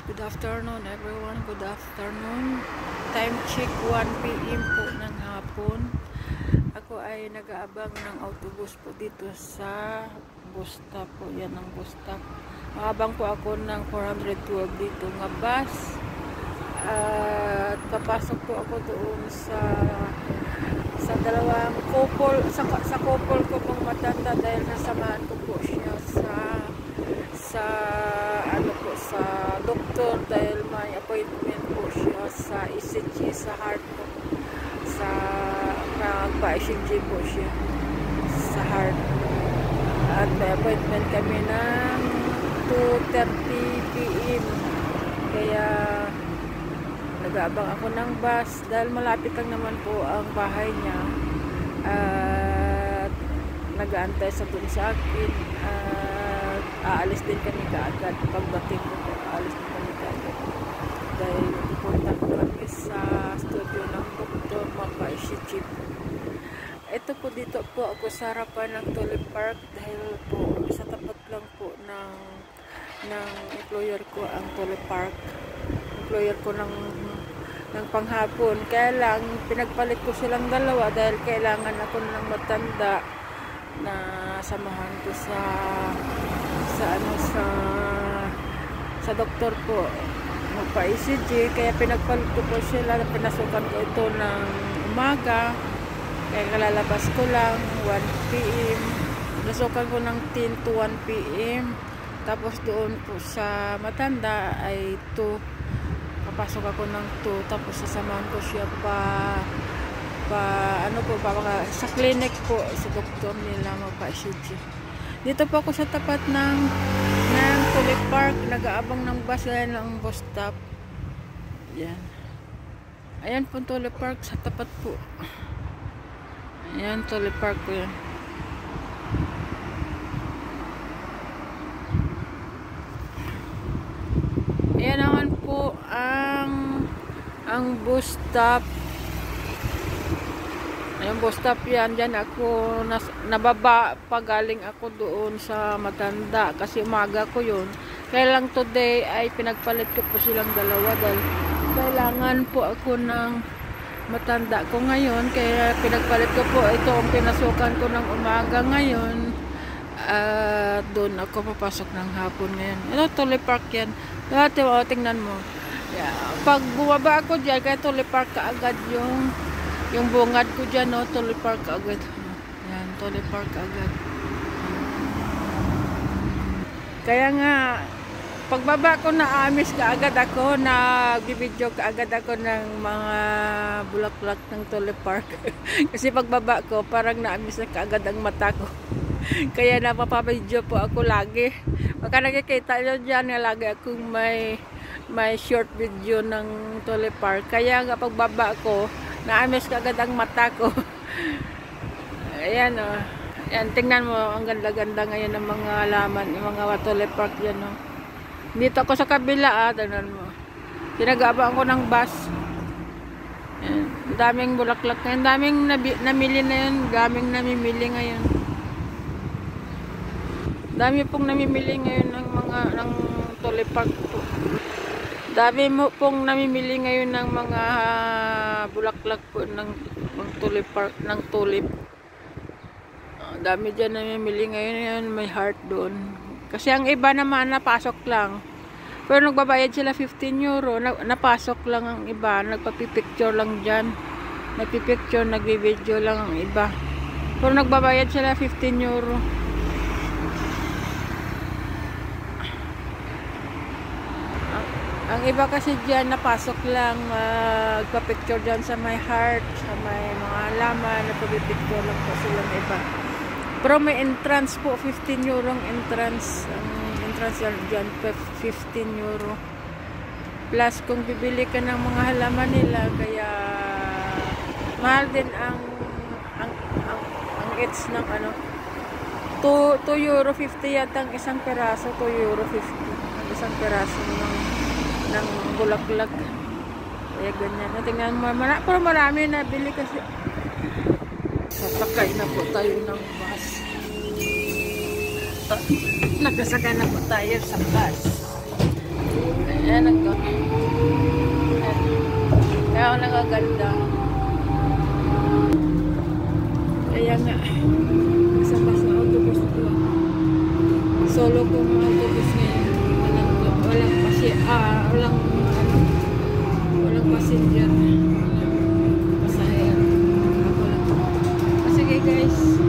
Good afternoon everyone, good afternoon. Time check 1 PM po ng hapon. Ako ay nag-aabang ng autobus po dito sa bus stop po. Yan ang bus stop. Maabang po ako ng 412 dito nga bus. At papasok po ako doon sa dalawang couple, sa couple ko pong matanda dahil nasamahan ko po siya sa doktor dahil may appointment po siya sa ECG sa heart po, sa nagpa-ECG po siya sa heart, at may appointment kami ng 2:30 PM kaya nag-aabang ako ng bus dahil malapit lang naman po ang bahay niya at nag-aantay sa dun sa akin. Aalis din kami kaagad pagdating ko po, aalis din kami kaagad dahil pupunta ko kami sa studio ng doktor mapa-ECG po. Ito po, dito po ako sa harapan ng Tulip Park dahil po sa tapat lang po ng employer ko ang Tulip Park, employer ko ng panghapon. Kaya lang pinagpalit ko silang dalawa dahil kailangan ako ng matanda na samahan ko sa doktor po magpa-ECG, kaya pinagpalit ko po sila. Pinasukan ko ito ng umaga kaya kalalabas ko lang 1 PM. Pinasukan ko ng 10 to 1 PM, tapos doon po sa matanda ay 2, papasok ako ng 2, tapos sasamahan ko siya sa clinic po, sa doktor nila magpa-ECG. Dito po ako sa tapat ng Tulip Park, nag-aabang ng bus. Yan ang bus stop. Yan. Ayan po Tulip Park sa tapat po. Ayan Tulip Park po yan. Ayan naman po ang bus stop. Ayan bus stop yan. Diyan ako nababa pagaling ako doon sa matanda kasi umaga ko yun. Kaya lang today ay pinagpalit ko po silang dalawa dahil kailangan po ako ng matanda ko ngayon. Kaya pinagpalit ko po ito ang pinasukan ko ng umaga ngayon. Doon ako papasok ng hapon ngayon. Ito Tulip Park yan. Dati tingnan mo. Yeah. Pag bumaba ako dyan, kaya Tulip Park kaagad yung bungad ko dyan, no? Tulip Park kaagad. Yan, Tulip Park kaagad. Kaya nga, pagbaba ko na-amis kaagad ako, nag-video kaagad ako ng mga bulaklak ng Tulip Park. Kasi pagbaba ko, parang na-amis na kaagad ang mata ko. Kaya napapabidyo po ako lagi. Baka nakikita nyo dyan na lagi akong may short video ng Tulip Park. Kaya nga pagbaba ko, na-amis kaagad ang mata ko. Ayan o. Ayan, tingnan mo, ang ganda-ganda ngayon ng mga halaman, yung mga Tulip Park yan o. Dito ako sa kabila tingnan mo. Tinag-aabang ko ng bus. Ayan, daming bulaklak ngayon. Daming namili na yun. Daming namimili ngayon. Dami pong namimili ngayon ng Tulip Park po. Dami mo pong namimili ngayon ng mga bulaklak po ng Tulip Park, ng tulip. Dami dyan namimili ngayon, may heart doon. Kasi ang iba naman napasok lang. Pero nagbabayad sila 15 euro, napasok lang ang iba, nagpapipicture lang dyan. Nagpipicture, nagbi-video lang ang iba. Pero nagbabayad sila 15 euro. Ang iba kasi dyan, napasok lang, magpa-picture dyan sa may heart, sa may mga halaman, nagpa-picture lang po silang iba. Pero may entrance po, 15 euro ang entrance. Ang entrance dyan, 15 euro. Plus, kung bibili ka ng mga halaman nila, kaya mahal din ang eats ng 2 euro 50 yata ang isang peraso, 2 euro 50 ang isang peraso ng bulaklak. Kaya ganyan. Tingnan mo, pero marami na bili kasi. Sasakay na po tayo ng bus. Nakasakay na po tayo sa bus. Ayan ang go. Kaya ako nagaganda. Kaya nga, kasama sa autobus ko. Solo kong autobus ngayon. Walang passenger. Walang pasahero. Ako lang. Sige guys.